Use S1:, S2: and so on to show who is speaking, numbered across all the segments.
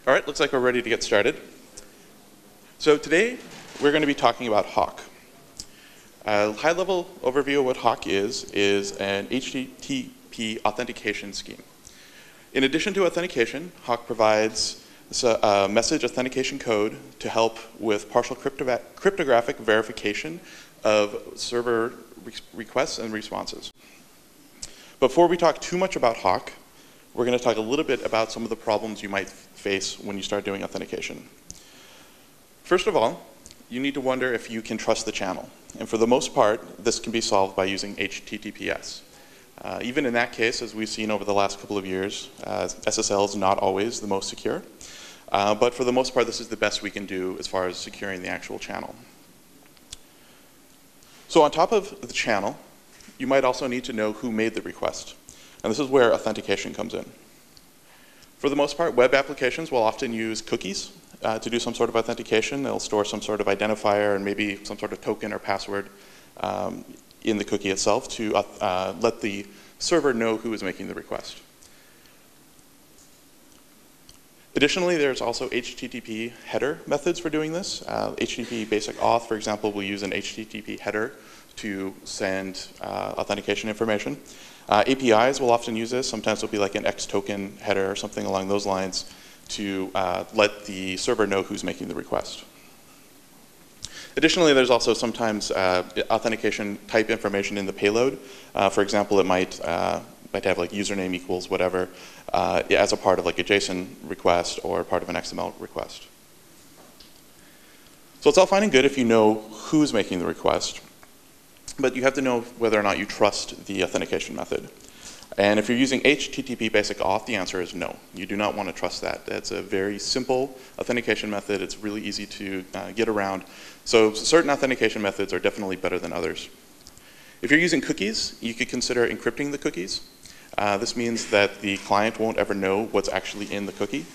S1: All right, looks like we're ready to get started. So today, we're going to be talking about HAWK. A high-level overview of what HAWK is an HTTP authentication scheme. In addition to authentication, HAWK provides a message authentication code to help with partial cryptographic verification of server requests and responses. Before we talk too much about HAWK, we're going to talk a little bit about some of the problems you might face when you start doing authentication. First of all, you need to wonder if you can trust the channel. And for the most part, this can be solved by using HTTPS. Even in that case, as we've seen over the last couple of years, SSL is not always the most secure. But for the most part, this is the best we can do as far as securing the actual channel. So on top of the channel, you might also need to know who made the request. And this is where authentication comes in. For the most part, web applications will often use cookies to do some sort of authentication. They'll store some sort of identifier and maybe some sort of token or password in the cookie itself to let the server know who is making the request. Additionally, there's also HTTP header methods for doing this. HTTP basic auth, for example, will use an HTTP header to send authentication information. APIs will often use this. Sometimes it'll be like an X token header or something along those lines to let the server know who's making the request. Additionally, there's also sometimes authentication type information in the payload. For example, it might have like username equals whatever as a part of like a JSON request or part of an XML request. So it's all fine and good if you know who's making the request. But you have to know whether or not you trust the authentication method. And if you're using HTTP basic auth, the answer is no. You do not want to trust that. That's a very simple authentication method. It's really easy to get around. So certain authentication methods are definitely better than others. If you're using cookies, you could consider encrypting the cookies. This means that the client won't ever know what's actually in the cookie.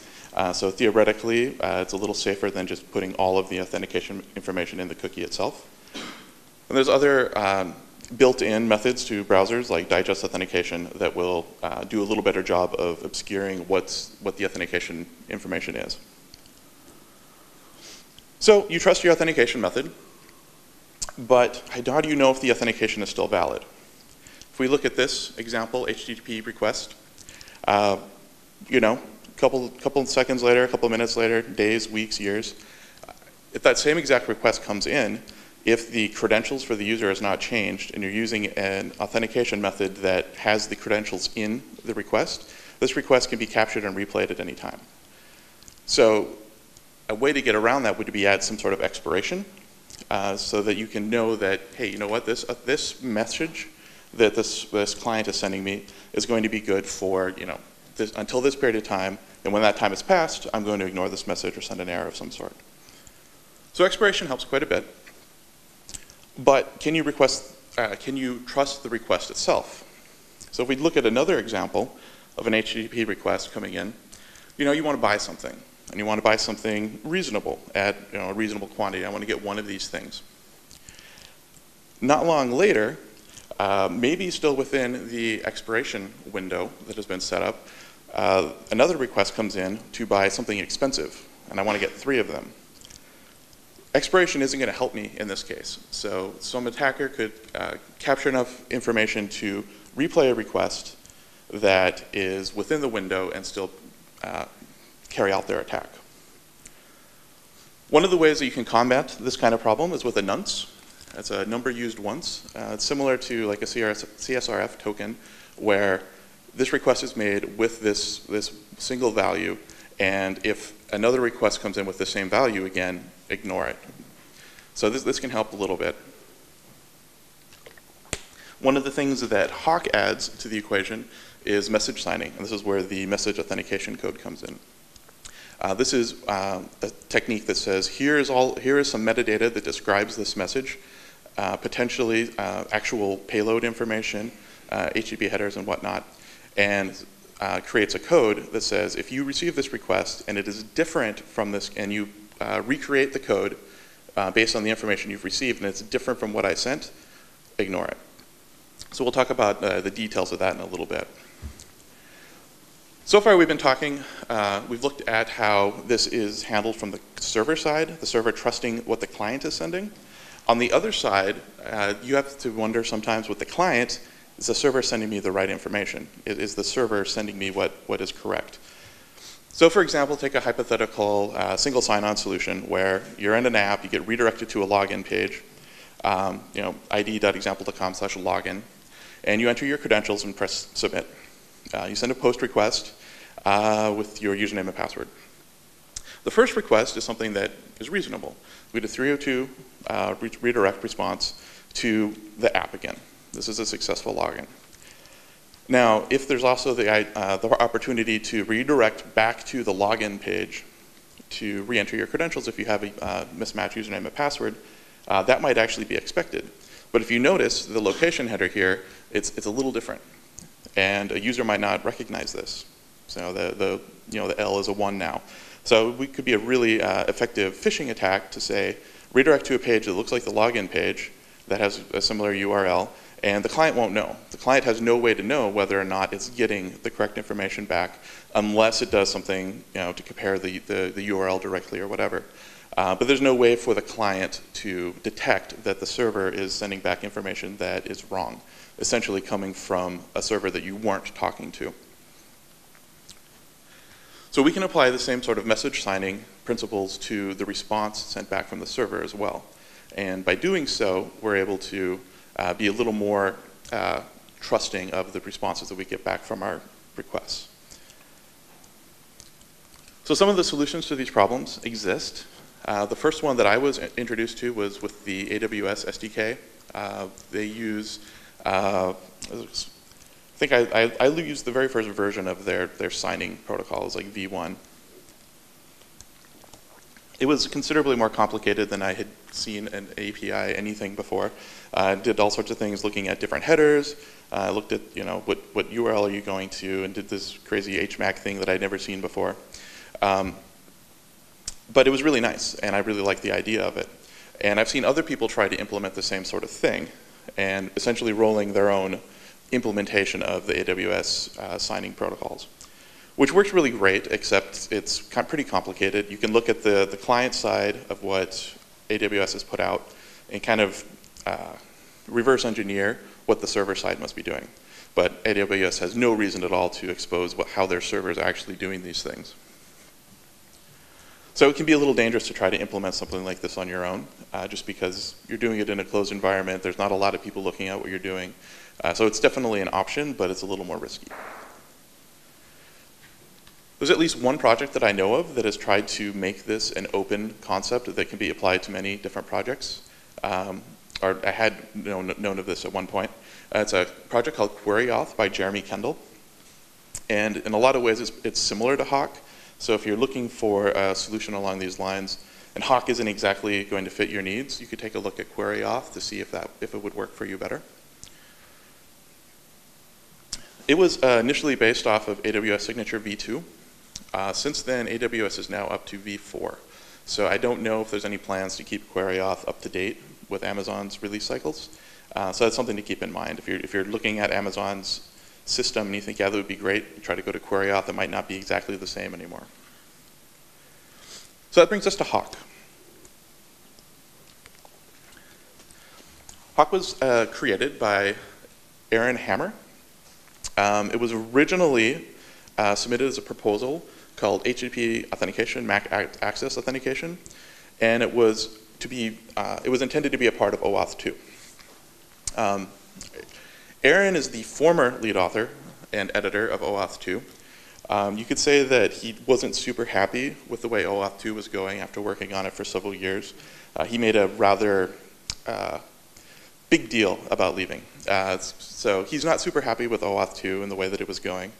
S1: So theoretically, it's a little safer than just putting all of the authentication information in the cookie itself. And there's other built-in methods to browsers like digest authentication that will do a little better job of obscuring what the authentication information is. So you trust your authentication method, but how do you know if the authentication is still valid? If we look at this example, HTTP request, you know, couple seconds later, a couple minutes later, days, weeks, years, if that same exact request comes in, if the credentials for the user has not changed and you're using an authentication method that has the credentials in the request, this request can be captured and replayed at any time. So a way to get around that would be add some sort of expiration so that you can know that, hey, you know what, this message that this client is sending me is going to be good for, you know, until this period of time, and when that time has passed, I'm going to ignore this message or send an error of some sort. So expiration helps quite a bit. But can you trust the request itself? So if we look at another example of an HTTP request coming in, you know, you want to buy something, and you want to buy something reasonable at a reasonable quantity. I want to get one of these things. Not long later, maybe still within the expiration window that has been set up, another request comes in to buy something expensive, and I want to get 3 of them. Expiration isn't going to help me in this case. So some attacker could capture enough information to replay a request that is within the window and still carry out their attack. One of the ways that you can combat this kind of problem is with a nonce. That's a number used once. It's similar to like a CSRF token where this request is made with this single value, and if another request comes in with the same value again, ignore it. So this can help a little bit. One of the things that HAWK adds to the equation is message signing, and this is where the message authentication code comes in. This is a technique that says here is some metadata that describes this message, potentially actual payload information, HTTP headers and whatnot, and creates a code that says if you receive this request and it is different from this, and you recreate the code based on the information you've received and it's different from what I sent, ignore it. So we'll talk about the details of that in a little bit. So far we've been talking, we've looked at how this is handled from the server side, the server trusting what the client is sending. On the other side, you have to wonder sometimes with the client, is the server sending me the right information? Is the server sending me what is correct? So for example, take a hypothetical single sign-on solution where you're in an app, you get redirected to a login page, id.example.com/login, and you enter your credentials and press submit. You send a post request with your username and password. The first request is something that is reasonable. We get a 302 redirect response to the app again. This is a successful login. Now, if there's also the opportunity to redirect back to the login page to re-enter your credentials if you have a mismatched username and password, that might actually be expected. But if you notice the location header here, it's a little different. And a user might not recognize this. So the L is a 1 now. So it could be a really effective phishing attack to say, redirect to a page that looks like the login page that has a similar URL, and the client won't know. The client has no way to know whether or not it's getting the correct information back unless it does something to compare the URL directly or whatever. But there's no way for the client to detect that the server is sending back information that is wrong, essentially coming from a server that you weren't talking to. So we can apply the same sort of message signing principles to the response sent back from the server as well. And by doing so, we're able to be a little more trusting of the responses that we get back from our requests. So some of the solutions to these problems exist. The first one that I was introduced to was with the AWS SDK. They use, I think I used the very first version of their signing protocols, like V1. It was considerably more complicated than I had seen an API anything before. I did all sorts of things looking at different headers. I looked at what URL are you going to, and did this crazy HMAC thing that I'd never seen before. But it was really nice, and I really liked the idea of it. And I've seen other people try to implement the same sort of thing, and essentially rolling their own implementation of the AWS signing protocols, which works really great, except it's pretty complicated. You can look at the client side of what AWS has put out and kind of reverse engineer what the server side must be doing. But AWS has no reason at all to expose how their servers are actually doing these things. So it can be a little dangerous to try to implement something like this on your own, just because you're doing it in a closed environment. There's not a lot of people looking at what you're doing. So it's definitely an option, but it's a little more risky. There's at least one project that I know of that has tried to make this an open concept that can be applied to many different projects. Or I had known of this at one point. It's a project called QueryAuth by Jeremy Kendall. And in a lot of ways, it's similar to Hawk. So if you're looking for a solution along these lines, and Hawk isn't exactly going to fit your needs, you could take a look at QueryAuth to see if it would work for you better. It was initially based off of AWS Signature v2. Since then, AWS is now up to v4. So I don't know if there's any plans to keep QueryAuth up to date with Amazon's release cycles. So that's something to keep in mind. If you're looking at Amazon's system and you think, yeah, that would be great, you try to go to QueryAuth, it might not be exactly the same anymore. So that brings us to Hawk. Hawk was created by Aaron Hammer. It was originally submitted as a proposal called HTTP Authentication, MAC Access Authentication, and it was intended to be a part of OAuth 2. Aaron is the former lead author and editor of OAuth 2. You could say that he wasn't super happy with the way OAuth 2 was going after working on it for several years. He made a rather big deal about leaving. So he's not super happy with OAuth 2 and the way that it was going.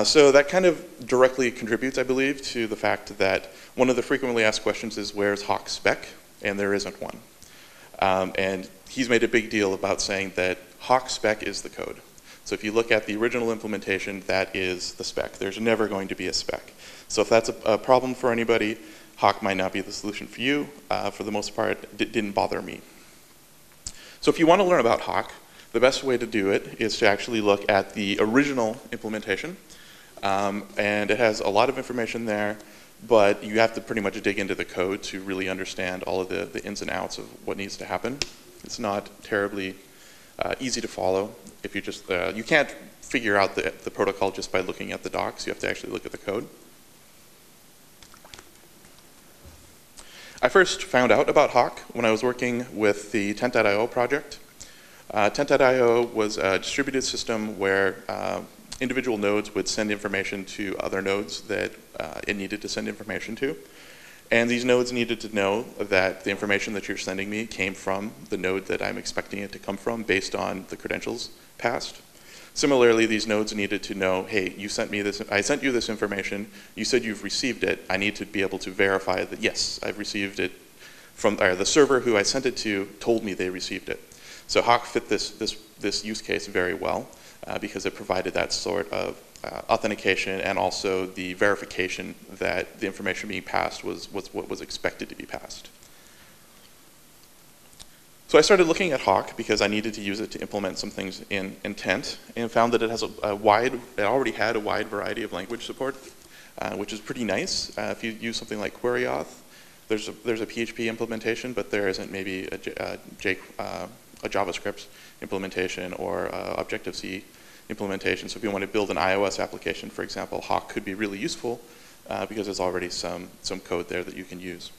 S1: So that kind of directly contributes, I believe, to the fact that one of the frequently asked questions is, where's Hawk spec? And there isn't one. And he's made a big deal about saying that Hawk spec is the code. So if you look at the original implementation, that is the spec. There's never going to be a spec. So if that's a problem for anybody, Hawk might not be the solution for you. For the most part, it didn't bother me. So if you want to learn about Hawk, the best way to do it is to actually look at the original implementation. And it has a lot of information there, but you have to pretty much dig into the code to really understand all of the ins and outs of what needs to happen. It's not terribly easy to follow. If you just, you can't figure out the protocol just by looking at the docs. You have to actually look at the code. I first found out about Hawk when I was working with the Tent.io project. Tent.io was a distributed system where individual nodes would send information to other nodes that it needed to send information to. And these nodes needed to know that the information that you're sending me came from the node that I'm expecting it to come from based on the credentials passed. Similarly, these nodes needed to know, hey, you sent me this, I sent you this information, you said you've received it, I need to be able to verify that yes, I've received it from, the server who I sent it to told me they received it. So Hawk fit this use case very well because it provided that sort of authentication and also the verification that the information being passed was what was expected to be passed. So I started looking at Hawk because I needed to use it to implement some things in Tent, and found that it has it already had a wide variety of language support, which is pretty nice. If you use something like query auth, there's a PHP implementation, but there isn't maybe a JavaScript implementation or Objective-C implementation. So if you want to build an iOS application, for example, Hawk could be really useful because there's already some code there that you can use.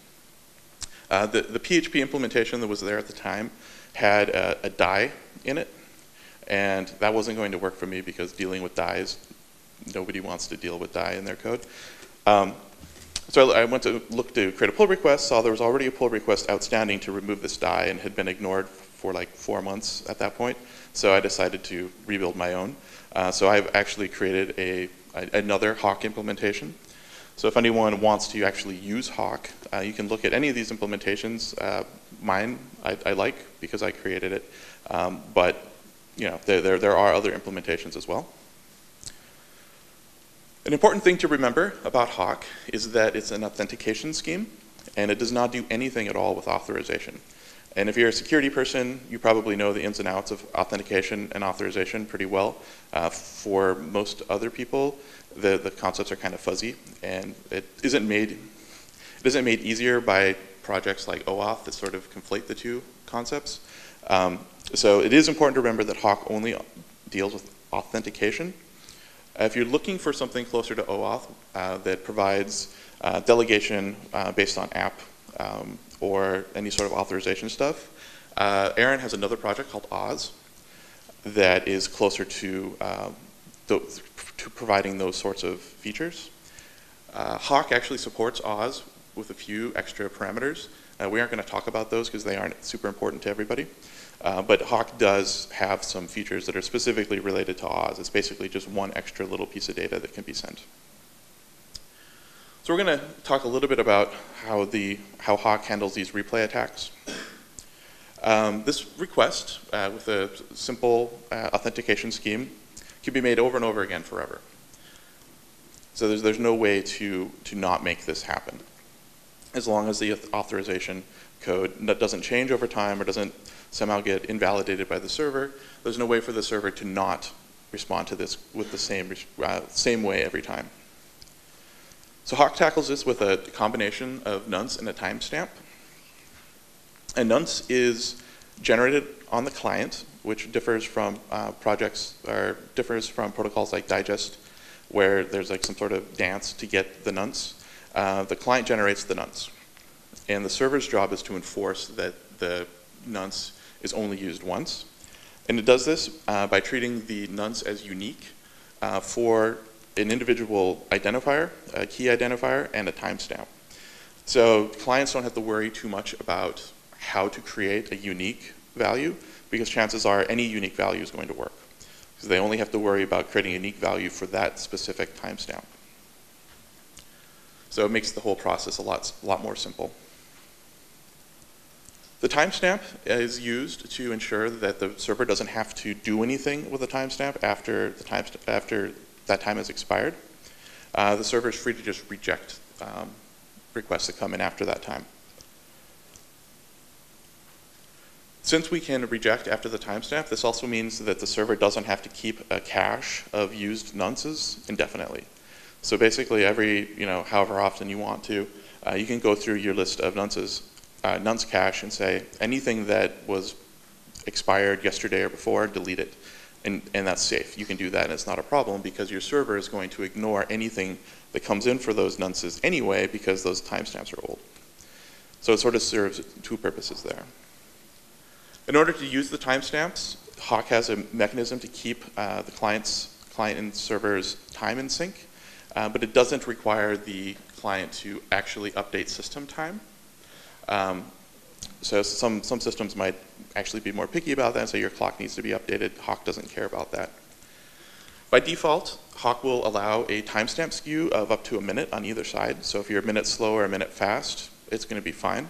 S1: The PHP implementation that was there at the time had a die in it, and that wasn't going to work for me because dealing with dies, nobody wants to deal with die in their code. So I went to look to create a pull request, saw there was already a pull request outstanding to remove this die and had been ignored for like 4 months at that point. So I decided to rebuild my own. So I've actually created another Hawk implementation. So if anyone wants to actually use Hawk, you can look at any of these implementations. Mine, I like because I created it, but you know, there are other implementations as well. An important thing to remember about Hawk is that it's an authentication scheme, and it does not do anything at all with authorization. And if you're a security person, you probably know the ins and outs of authentication and authorization pretty well. For most other people, the concepts are kind of fuzzy, and it isn't made easier by projects like OAuth that sort of conflate the two concepts. So it is important to remember that Hawk only deals with authentication. If you're looking for something closer to OAuth that provides delegation based on app or any sort of authorization stuff, Aaron has another project called Oz that is closer to providing those sorts of features. Hawk actually supports Oz with a few extra parameters. We aren't going to talk about those because they aren't super important to everybody. But Hawk does have some features that are specifically related to Oz. It's basically just one extra little piece of data that can be sent. So we're going to talk a little bit about how Hawk handles these replay attacks. This request with a simple authentication scheme can be made over and over again forever. So there's no way to not make this happen. As long as the authorization code doesn't change over time or doesn't somehow get invalidated by the server, there's no way for the server to not respond to this with the same way every time. So Hawk tackles this with a combination of nonce and a timestamp. A nonce is generated on the client, which differs from protocols like Digest, where there's like some sort of dance to get the nonce. The client generates the nonce, and the server's job is to enforce that the nonce is only used once. And it does this by treating the nonce as unique for an individual identifier, a key identifier, and a timestamp. So clients don't have to worry too much about how to create a unique value, because chances are any unique value is going to work. So they only have to worry about creating a unique value for that specific timestamp. So it makes the whole process a lot more simple. The timestamp is used to ensure that the server doesn't have to do anything with the timestamp after that time has expired. The server is free to just reject requests that come in after that time. Since we can reject after the timestamp, this also means that the server doesn't have to keep a cache of used nonces indefinitely. So basically every, however often you want to, you can go through your list of nonces, nonce cache and say anything that was expired yesterday or before, delete it. And that's safe. You can do that and it's not a problem because your server is going to ignore anything that comes in for those nonces anyway because those timestamps are old. So it sort of serves two purposes there. In order to use the timestamps, Hawk has a mechanism to keep the client and server's time in sync, but it doesn't require the client to actually update system time. So some systems might actually be more picky about that and say your clock needs to be updated. Hawk doesn't care about that. By default, Hawk will allow a timestamp skew of up to a minute on either side. So if you're a minute slow or a minute fast, it's going to be fine.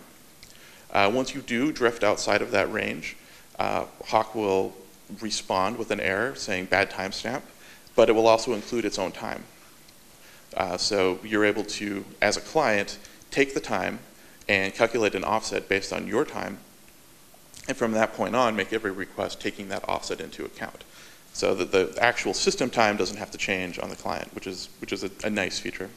S1: Once you do drift outside of that range, Hawk will respond with an error saying bad timestamp, but it will also include its own time. So you're able to, as a client, take the time and calculate an offset based on your time, and from that point on, make every request taking that offset into account. So that the actual system time doesn't have to change on the client, which is a nice feature.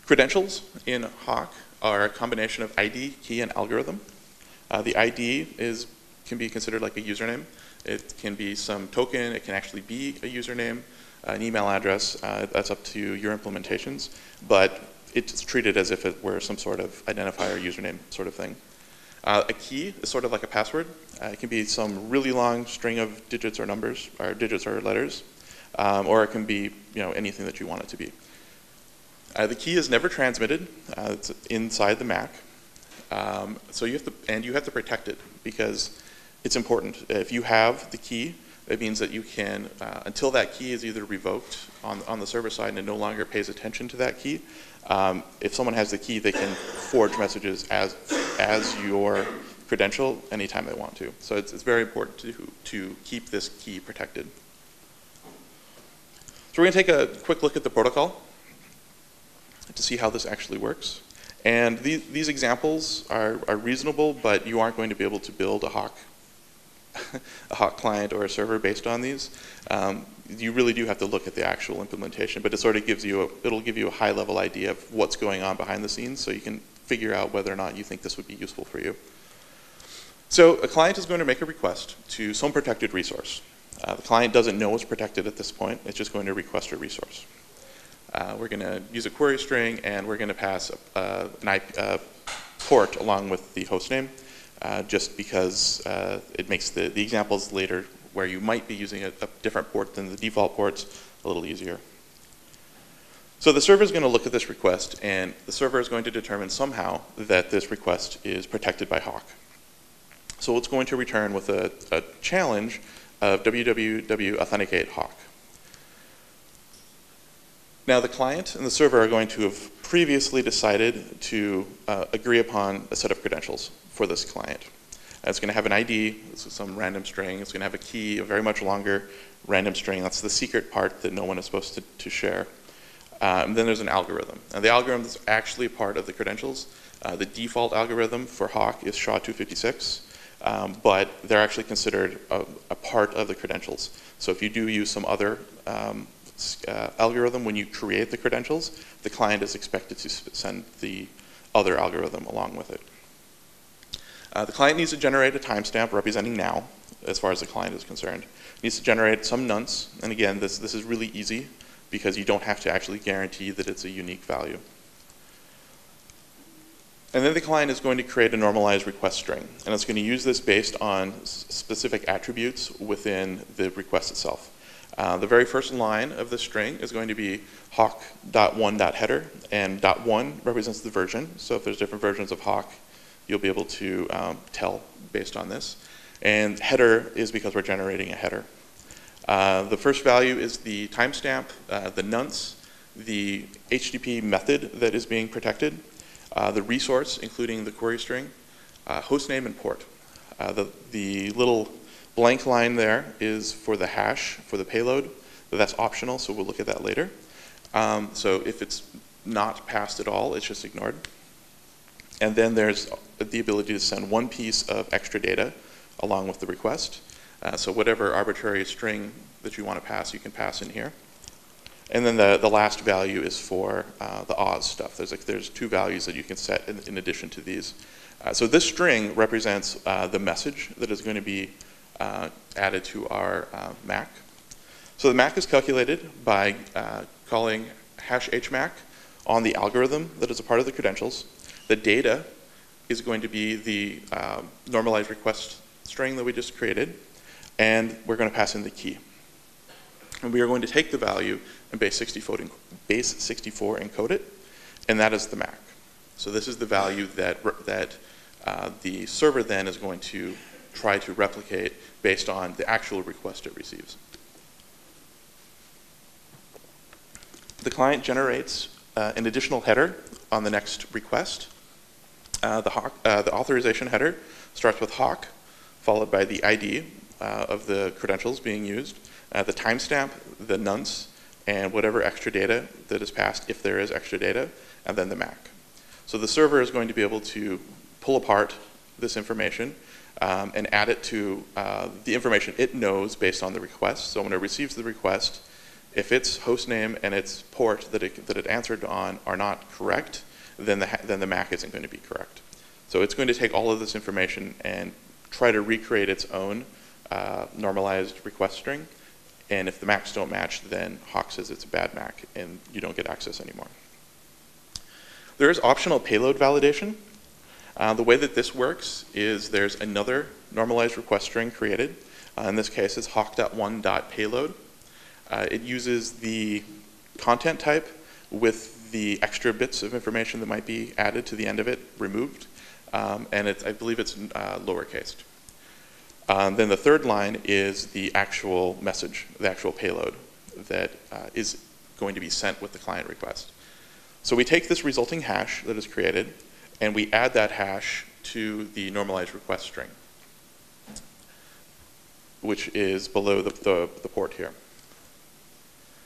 S1: Credentials in Hawk are a combination of ID, key, and algorithm. The ID can be considered like a username. It can be some token. It can actually be a username, an email address. That's up to your implementations. But it's treated as if it were some sort of identifier username sort of thing. A key is sort of like a password. It can be some really long string of digits or numbers, or digits or letters, or it can be anything that you want it to be. The key is never transmitted. It's inside the Mac. So you have to protect it because it's important. If you have the key, it means that you can, until that key is either revoked on the server side and it no longer pays attention to that key, if someone has the key, they can forge messages as your credential anytime they want to. So it's very important to keep this key protected. So we're going to take a quick look at the protocol to see how this actually works. And these examples are reasonable, but you aren't going to be able to build a Hawk client or a server based on these. You really do have to look at the actual implementation, but it sort of it'll give you a high-level idea of what's going on behind the scenes, so you can figure out whether or not you think this would be useful for you. So a client is going to make a request to some protected resource. The client doesn't know it's protected at this point. It's just going to request a resource. We're going to use a query string, and we're going to pass an IP port along with the host name, just because it makes the examples later where you might be using a different port than the default ports a little easier. So the server is going to look at this request, and the server is going to determine somehow that this request is protected by Hawk. So it's going to return with a challenge of www authenticate Hawk. Now the client and the server are going to have previously decided to agree upon a set of credentials for this client. It's going to have an ID, so some random string. It's going to have a key, a very much longer random string. That's the secret part that no one is supposed to share. And then there's an algorithm. And the algorithm is actually part of the credentials. The default algorithm for Hawk is SHA-256, but they're actually considered a part of the credentials. So if you do use some other algorithm when you create the credentials, the client is expected to send the other algorithm along with it. The client needs to generate a timestamp representing now, as far as the client is concerned. It needs to generate some nonce, and again, this is really easy because you don't have to actually guarantee that it's a unique value. And then the client is going to create a normalized request string, and it's going to use this based on specific attributes within the request itself. The very first line of the string is going to be hawk.1.header, and .1 represents the version. So if there's different versions of Hawk, you'll be able to tell based on this. And header is because we're generating a header. The first value is the timestamp, the nonce, the HTTP method that is being protected, the resource, including the query string, hostname, and port. The little blank line there is for the hash for the payload, but that's optional, so we'll look at that later. So if it's not passed at all, it's just ignored. And then there's the ability to send one piece of extra data along with the request. So whatever arbitrary string that you want to pass, you can pass in here. And then the last value is for the Oz stuff. There's two values that you can set in addition to these. So this string represents the message that is going to be added to our MAC. So the MAC is calculated by calling hash HMAC on the algorithm that is a part of the credentials. The data is going to be the normalized request string that we just created, and we're going to pass in the key. And we are going to take the value and base 64 encode it, and that is the MAC. So this is the value that the server then is going to try to replicate based on the actual request it receives. The client generates an additional header on the next request. The authorization header starts with Hawk, followed by the ID of the credentials being used, the timestamp, the nonce, and whatever extra data that is passed, if there is extra data, and then the MAC. So the server is going to be able to pull apart this information and add it to the information it knows based on the request. So when it receives the request, if its host name and its port that it answered on are not correct, then the MAC isn't going to be correct. So it's going to take all of this information and try to recreate its own normalized request string. And if the MACs don't match, then Hawk says it's a bad MAC and you don't get access anymore. There is optional payload validation. The way that this works is there's another normalized request string created. In this case, it's hawk.1.payload. It uses the content type with the extra bits of information that might be added to the end of it removed. And I believe it's lowercase. Then the third line is the actual message, the actual payload that is going to be sent with the client request. So we take this resulting hash that is created, and we add that hash to the normalized request string, which is below the port here.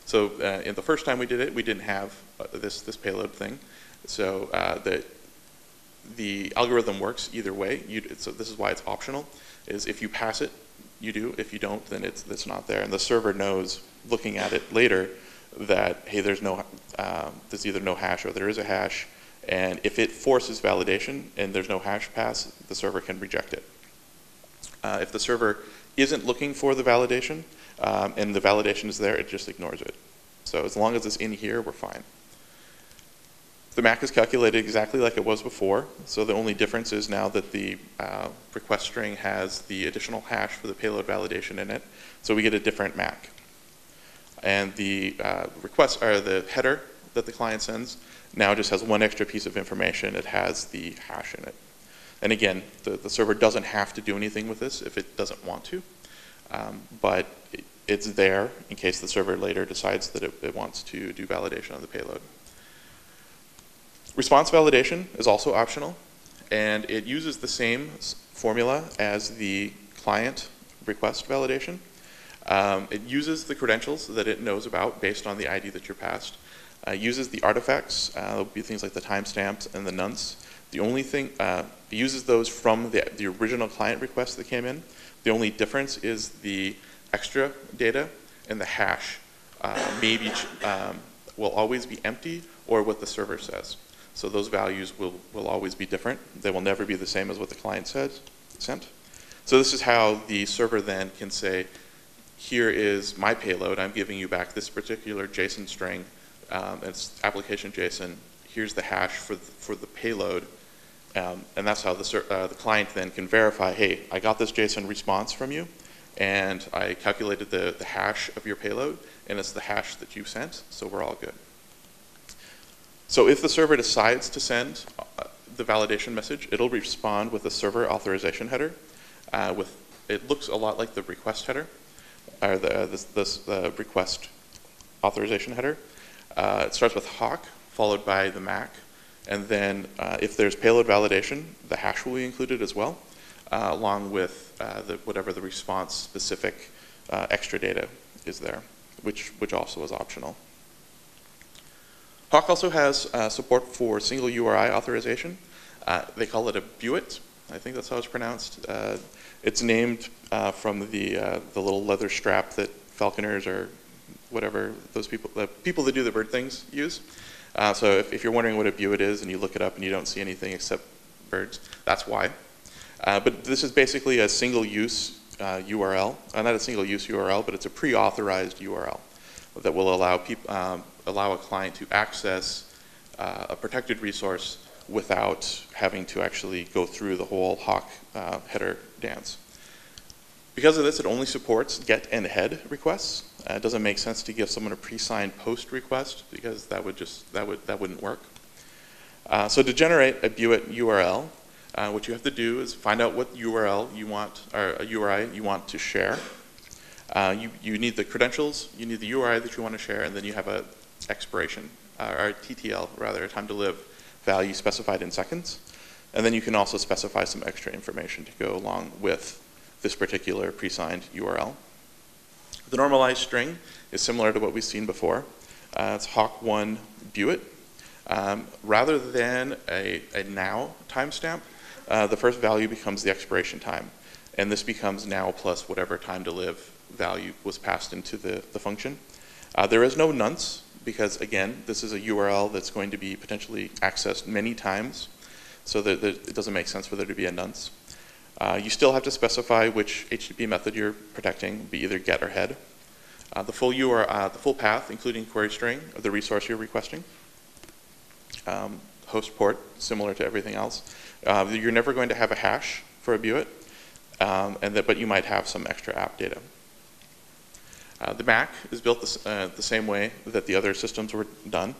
S1: So in the first time we did it, we didn't have this payload thing. So the algorithm works either way. So this is why it's optional, is if you pass it, you do. If you don't, then it's not there. And the server knows, looking at it later, that, hey, there's either no hash or there is a hash. And if it forces validation and there's no hash pass, the server can reject it. If the server isn't looking for the validation and the validation is there, it just ignores it. So as long as it's in here, we're fine. The MAC is calculated exactly like it was before. So the only difference is now that the request string has the additional hash for the payload validation in it. So we get a different MAC. And the request, or the header that the client sends now just has one extra piece of information. It has the hash in it. And again, the server doesn't have to do anything with this if it doesn't want to. But it's there in case the server later decides that it wants to do validation on the payload. Response validation is also optional, and it uses the same formula as the client request validation. It uses the credentials that it knows about based on the ID that you're passed. Uses the artifacts, it'll be things like the timestamps and the nonce. The only thing, it uses those from the original client request that came in. The only difference is the extra data and the hash will always be empty or what the server says. So those values will always be different. They will never be the same as what the client sent. So this is how the server then can say, here is my payload. I'm giving you back this particular JSON string. It's application JSON. Here's the hash for the payload. And that's how the client then can verify, hey, I got this JSON response from you, and I calculated the hash of your payload, and it's the hash that you sent, so we're all good. So if the server decides to send the validation message, it'll respond with a server authorization header. It looks a lot like the request header, or the request authorization header. It starts with Hawk, followed by the MAC, and then if there's payload validation, the hash will be included as well, along with whatever the response-specific extra data is there, which also is optional. Hawk also has support for single URI authorization. They call it a viewat. I think that's how it's pronounced. It's named from the little leather strap that falconers or whatever those people, the people that do the bird things use. So if you're wondering what a viewat is and you look it up and you don't see anything except birds, that's why. But this is basically a single-use URL. Not a single-use URL, but it's a pre-authorized URL that will allow a client to access a protected resource without having to actually go through the whole Hawk header dance. Because of this, it only supports get and head requests. It doesn't make sense to give someone a pre-signed post request because that wouldn't work. So to generate a viewat URL, what you have to do is find out what URL you want, or a URI you want to share. You need the credentials, you need the URI that you want to share, and then you have a expiration, or TTL rather, time to live value specified in seconds. And then you can also specify some extra information to go along with this particular pre-signed URL. The normalized string is similar to what we've seen before. It's Hawk1 viewat. Rather than a now timestamp, the first value becomes the expiration time. And this becomes now plus whatever time to live value was passed into the function. There is no nonce because, again, this is a URL that's going to be potentially accessed many times. So that it doesn't make sense for there to be a nonce. You still have to specify which HTTP method you're protecting, be either get or head. The full path, including query string of the resource you're requesting. Host port, similar to everything else. You're never going to have a hash for a viewat, but you might have some extra app data. The MAC is built the same way that the other systems were done.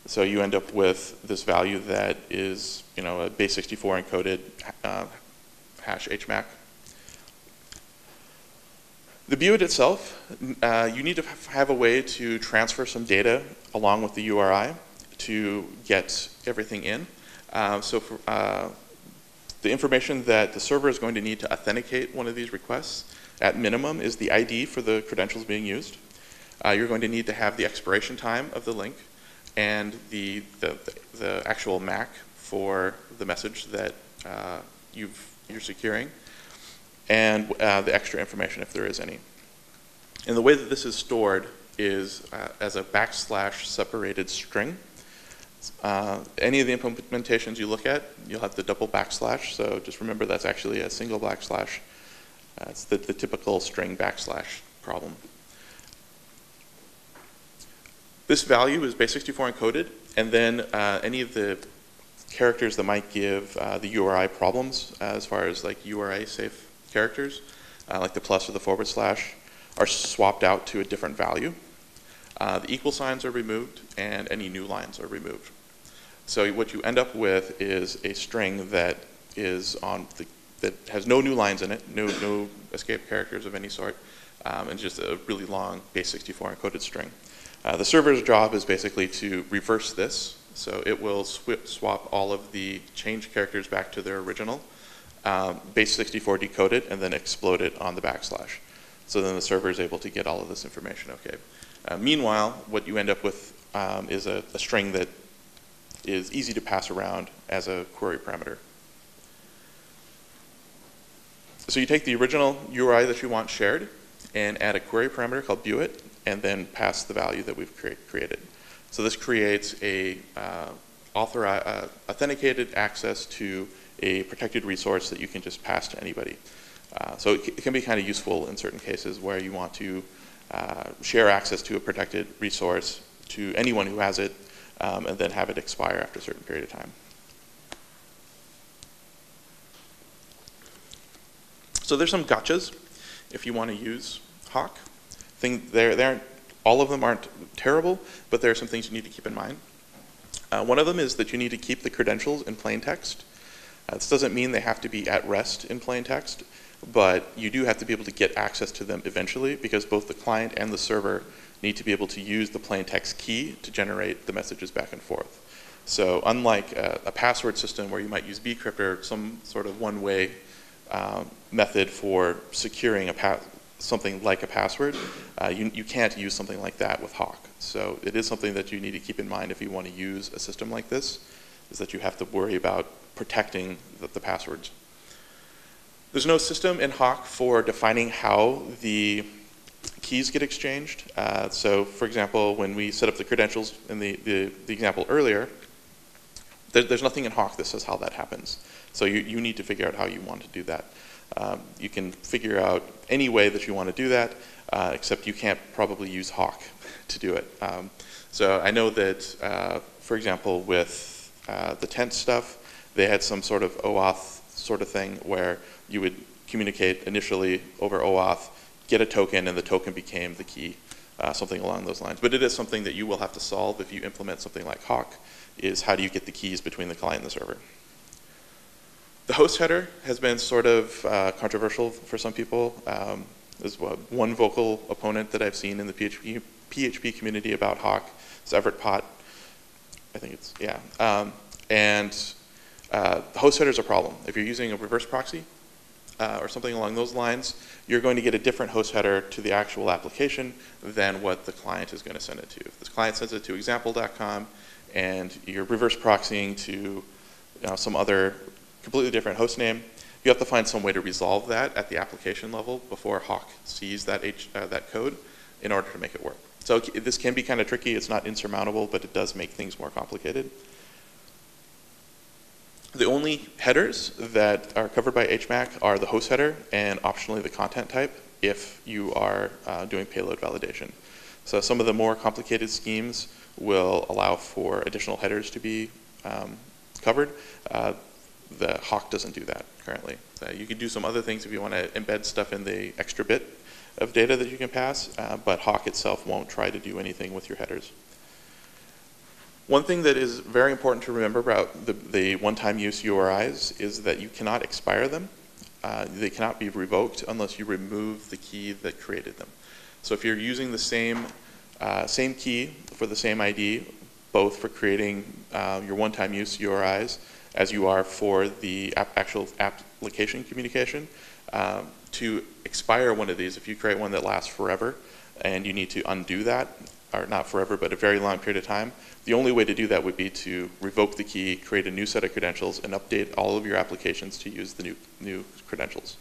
S1: So you end up with this value that is, a base 64 encoded hash HMAC. The viewat itself, you need to have a way to transfer some data along with the URI to get everything in. So for, the information that the server is going to need to authenticate one of these requests, at minimum, is the ID for the credentials being used. You're going to need to have the expiration time of the link and the actual MAC for the message that you're securing, and the extra information if there is any. And the way that this is stored is as a / separated string. Any of the implementations you look at, you'll have the double /, so just remember that's actually a single /. It's the typical string / problem. This value is base 64 encoded, and then any of the characters that might give the URI problems, as far as like URI safe characters, like the plus or the /, are swapped out to a different value. The equal signs are removed, and any new lines are removed. So what you end up with is a string that is that has no new lines in it, no escape characters of any sort, and just a really long base 64 encoded string. The server's job is basically to reverse this, so it will swap all of the changed characters back to their original, base 64 decode it, and then explode it on the /. So then the server is able to get all of this information okay. Meanwhile, what you end up with is a string that is easy to pass around as a query parameter. So you take the original URI that you want shared and add a query parameter called viewat, and then pass the value that we've created. So this creates a authenticated access to a protected resource that you can just pass to anybody. So it can be kind of useful in certain cases where you want to share access to a protected resource to anyone who has it, and then have it expire after a certain period of time. So there's some gotchas if you want to use Hawk. All of them aren't terrible, but there are some things you need to keep in mind. One of them is that you need to keep the credentials in plain text. This doesn't mean they have to be at rest in plain text, but you do have to be able to get access to them eventually, because both the client and the server need to be able to use the plain text key to generate the messages back and forth. So unlike a password system where you might use bcrypt or some sort of one-way method for securing something like a password, you can't use something like that with Hawk. So it is something that you need to keep in mind if you want to use a system like this. is that you have to worry about protecting the passwords. There's no system in Hawk for defining how the keys get exchanged. So for example, when we set up the credentials in the example earlier, there's nothing in Hawk that says how that happens. So you need to figure out how you want to do that. You can figure out any way that you want to do that, except you can't probably use Hawk to do it. So I know that, for example, with the tent stuff, they had some sort of OAuth sort of thing where you would communicate initially over OAuth, get a token, and the token became the key, something along those lines. But it is something that you will have to solve if you implement something like Hawk, is how do you get the keys between the client and the server. The host header has been sort of controversial for some people. There's one vocal opponent that I've seen in the PHP community about Hawk. It's Everett Pott. I think it's, yeah. The host header is a problem. If you're using a reverse proxy or something along those lines, you're going to get a different host header to the actual application than what the client is going to send it to. If the client sends it to example.com and you're reverse proxying to some other completely different host name, you have to find some way to resolve that at the application level before Hawk sees that code in order to make it work. So this can be kind of tricky. It's not insurmountable, but it does make things more complicated. The only headers that are covered by HMAC are the host header and optionally the content type if you are doing payload validation. So some of the more complicated schemes will allow for additional headers to be covered. The Hawk doesn't do that currently. You can do some other things if you want to embed stuff in the extra bit of data that you can pass, but Hawk itself won't try to do anything with your headers. One thing that is very important to remember about the one-time use URIs is that you cannot expire them. They cannot be revoked unless you remove the key that created them. So if you're using the same key for the same ID, both for creating your one-time use URIs as you are for the actual application communication, to expire one of these, if you create one that lasts forever and you need to undo that, or not forever, but a very long period of time, the only way to do that would be to revoke the key, create a new set of credentials, and update all of your applications to use the new credentials.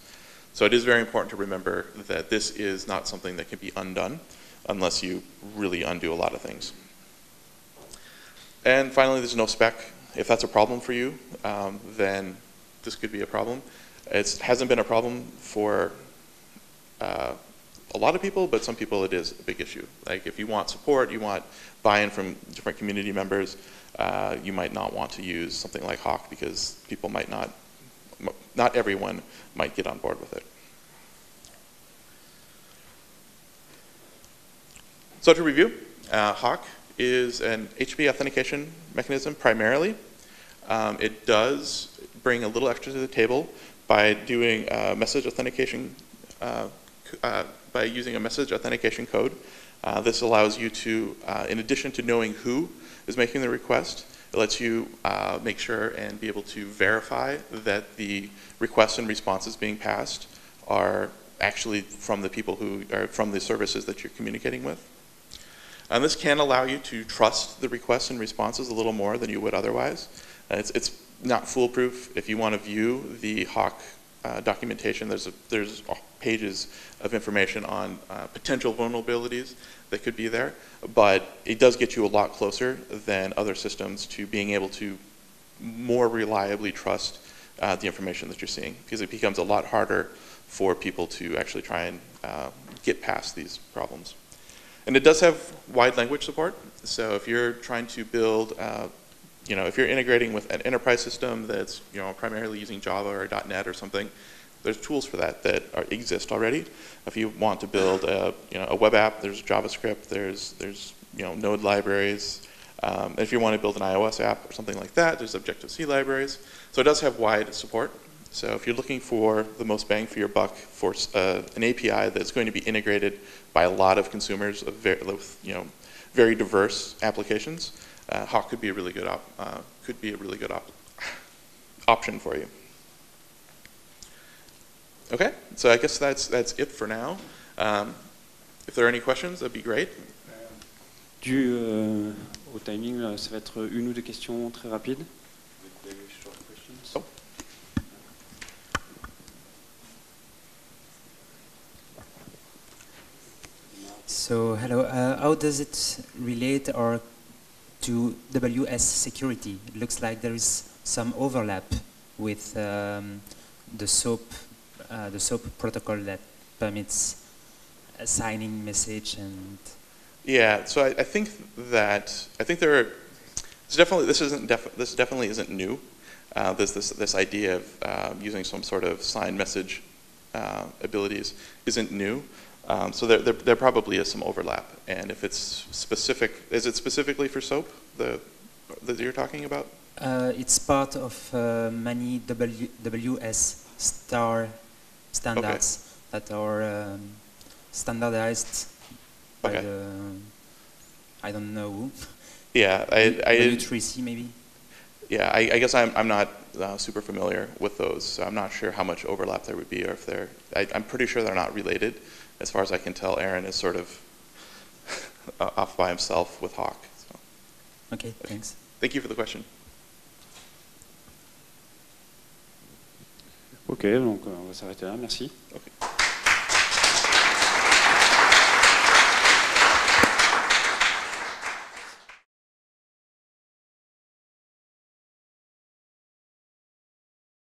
S1: So it is very important to remember that this is not something that can be undone unless you really undo a lot of things. And finally, there's no spec. If that's a problem for you, then this could be a problem. It hasn't been a problem for a lot of people, but some people it is a big issue. Like if you want support, you want buy-in from different community members, you might not want to use something like Hawk because people might not everyone might get on board with it. So to review, Hawk is an HTTP authentication mechanism primarily. It does bring a little extra to the table by doing message authentication, by using a message authentication code. This allows you to, in addition to knowing who is making the request, it lets you make sure and be able to verify that the requests and responses being passed are actually from the people who are from the services that you're communicating with. And this can allow you to trust the requests and responses a little more than you would otherwise. It's not foolproof. If you want to view the Hawk documentation, there's pages of information on potential vulnerabilities that could be there, but it does get you a lot closer than other systems to being able to more reliably trust the information that you're seeing, because it becomes a lot harder for people to actually try and get past these problems. And it does have wide language support, so if you're trying to build if you're integrating with an enterprise system that's primarily using Java or .NET or something, there's tools for that exist already. If you want to build a web app, there's JavaScript, there's Node libraries. If you want to build an iOS app or something like that, there's Objective-C libraries. So it does have wide support. So if you're looking for the most bang for your buck for an API that's going to be integrated by a lot of consumers of very diverse applications, Hawk could be a really good option for you. Okay, so I guess that's it for now. If there are any questions, that'd be great.
S2: Dû au timing, ça va être une ou deux questions très rapides. So hello, how does it relate or to WS security? It looks like there is some overlap with the SOAP protocol that permits assigning message and.
S1: Yeah, so I think there are. This definitely isn't new. This idea of using some sort of signed message abilities isn't new. So there probably is some overlap. And if it's specific, is it specifically for SOAP that you're talking about?
S2: It's part of many WS star standards that are standardized by the, I don't know who.
S1: Yeah,
S2: W3C maybe.
S1: Yeah, I guess I'm not super familiar with those, so I'm not sure how much overlap there would be, or if they're. I'm pretty sure they're not related. As far as I can tell, Aaron is sort of off by himself with Hawk. So.
S2: Okay, thanks.
S1: Thank you for the question.
S3: Ok, donc on va s'arrêter là, merci.
S1: Okay.